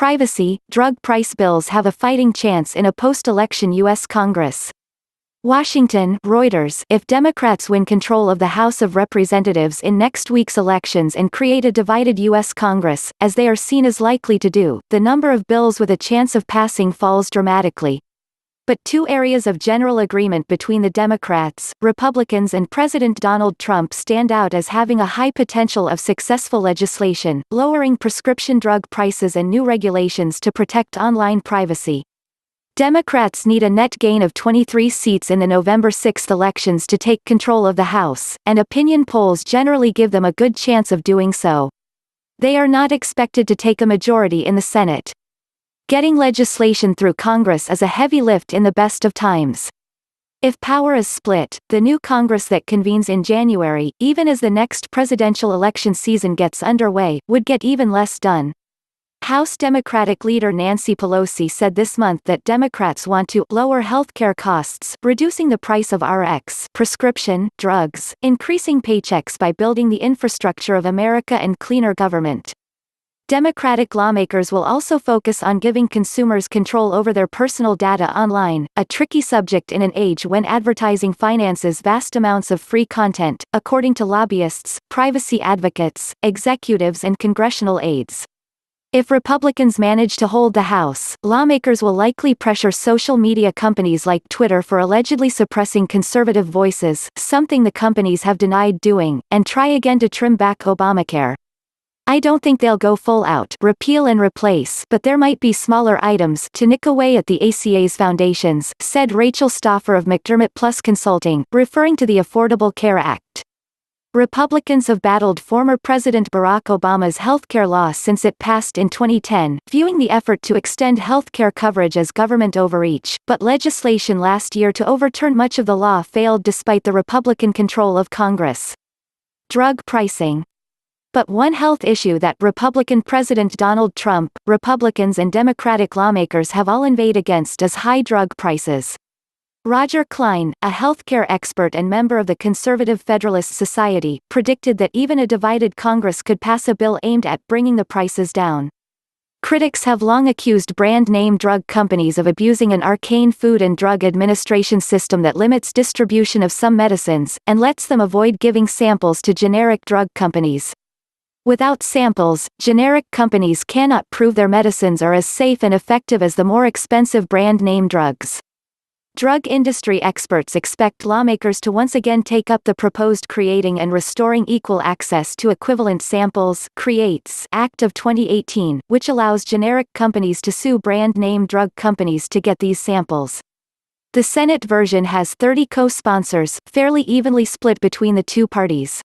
privacy, drug price bills have a fighting chance in a post-election U.S. Congress. Washington, Reuters. If Democrats win control of the House of Representatives in next week's elections and create a divided U.S. Congress, as they are seen as likely to do, the number of bills with a chance of passing falls dramatically. But two areas of general agreement between the Democrats, Republicans and President Donald Trump stand out as having a high potential of successful legislation: lowering prescription drug prices and new regulations to protect online privacy. Democrats need a net gain of 23 seats in the November 6 elections to take control of the House, and opinion polls generally give them a good chance of doing so. They are not expected to take a majority in the Senate. Getting legislation through Congress is a heavy lift in the best of times. If power is split, the new Congress that convenes in January, even as the next presidential election season gets underway, would get even less done. House Democratic leader Nancy Pelosi said this month that Democrats want to lower healthcare costs, reducing the price of RX prescription drugs, increasing paychecks by building the infrastructure of America and cleaner government. Democratic lawmakers will also focus on giving consumers control over their personal data online, a tricky subject in an age when advertising finances vast amounts of free content, according to lobbyists, privacy advocates, executives and congressional aides. If Republicans manage to hold the House, lawmakers will likely pressure social media companies like Twitter for allegedly suppressing conservative voices, something the companies have denied doing, and try again to trim back Obamacare. I don't think they'll go full out, repeal and replace, but there might be smaller items to nick away at the ACA's foundations, said Rachel Stauffer of McDermott Plus Consulting, referring to the Affordable Care Act. Republicans have battled former President Barack Obama's healthcare law since it passed in 2010, viewing the effort to extend healthcare coverage as government overreach, but legislation last year to overturn much of the law failed despite the Republican control of Congress. Drug pricing. But one health issue that Republican President Donald Trump, Republicans and Democratic lawmakers have all inveighed against is high drug prices. Roger Klein, a healthcare expert and member of the Conservative Federalist Society, predicted that even a divided Congress could pass a bill aimed at bringing the prices down. Critics have long accused brand-name drug companies of abusing an arcane Food and Drug Administration system that limits distribution of some medicines, and lets them avoid giving samples to generic drug companies. Without samples, generic companies cannot prove their medicines are as safe and effective as the more expensive brand-name drugs. Drug industry experts expect lawmakers to once again take up the proposed Creating and Restoring Equal Access to Equivalent Samples (CREATES) Act of 2018, which allows generic companies to sue brand-name drug companies to get these samples. The Senate version has 30 co-sponsors, fairly evenly split between the two parties.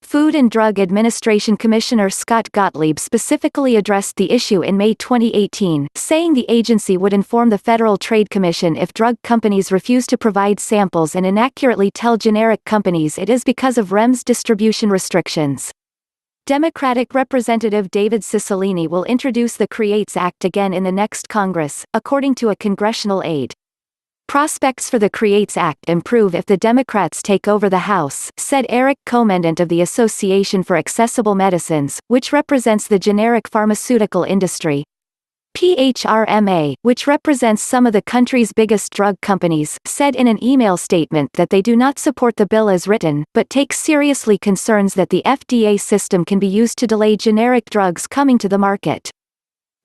Food and Drug Administration Commissioner Scott Gottlieb specifically addressed the issue in May 2018, saying the agency would inform the Federal Trade Commission if drug companies refuse to provide samples and inaccurately tell generic companies it is because of REMS distribution restrictions. Democratic Representative David Cicilline will introduce the CREATES Act again in the next Congress, according to a congressional aide. Prospects for the CREATES Act improve if the Democrats take over the House, said Eric Comendant of the Association for Accessible Medicines, which represents the generic pharmaceutical industry. PHRMA, which represents some of the country's biggest drug companies, said in an email statement that they do not support the bill as written, but take seriously concerns that the FDA system can be used to delay generic drugs coming to the market.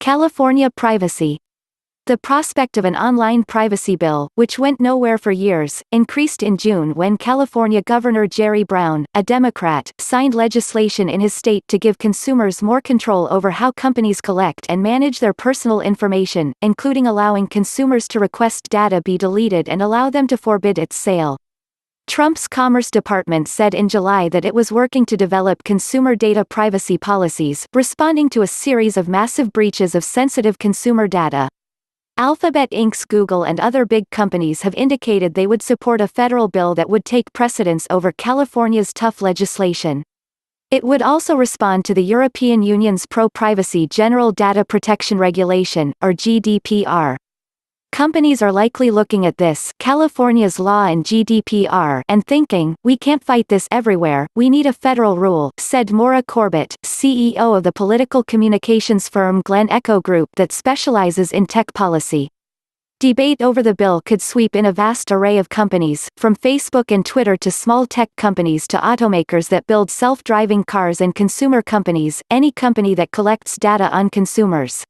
California privacy. The prospect of an online privacy bill, which went nowhere for years, increased in June when California Governor Jerry Brown, a Democrat, signed legislation in his state to give consumers more control over how companies collect and manage their personal information, including allowing consumers to request data be deleted and allow them to forbid its sale. Trump's Commerce Department said in July that it was working to develop consumer data privacy policies, responding to a series of massive breaches of sensitive consumer data. Alphabet Inc.'s Google and other big companies have indicated they would support a federal bill that would take precedence over California's tough legislation. It would also respond to the European Union's Pro-Privacy General Data Protection Regulation, or GDPR. Companies are likely looking at this, California's law and GDPR, and thinking, we can't fight this everywhere, we need a federal rule, said Maura Corbett, CEO of the political communications firm Glen Echo Group that specializes in tech policy. Debate over the bill could sweep in a vast array of companies, from Facebook and Twitter to small tech companies to automakers that build self-driving cars and consumer companies, any company that collects data on consumers.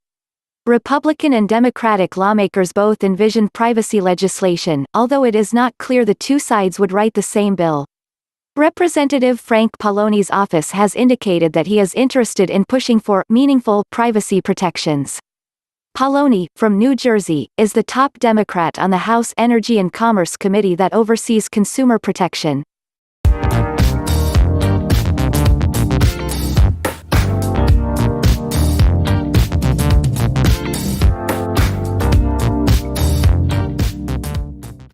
Republican and Democratic lawmakers both envision privacy legislation, although it is not clear the two sides would write the same bill. Representative Frank Palloni's office has indicated that he is interested in pushing for meaningful privacy protections. Palloni, from New Jersey, is the top Democrat on the House Energy and Commerce Committee that oversees consumer protection.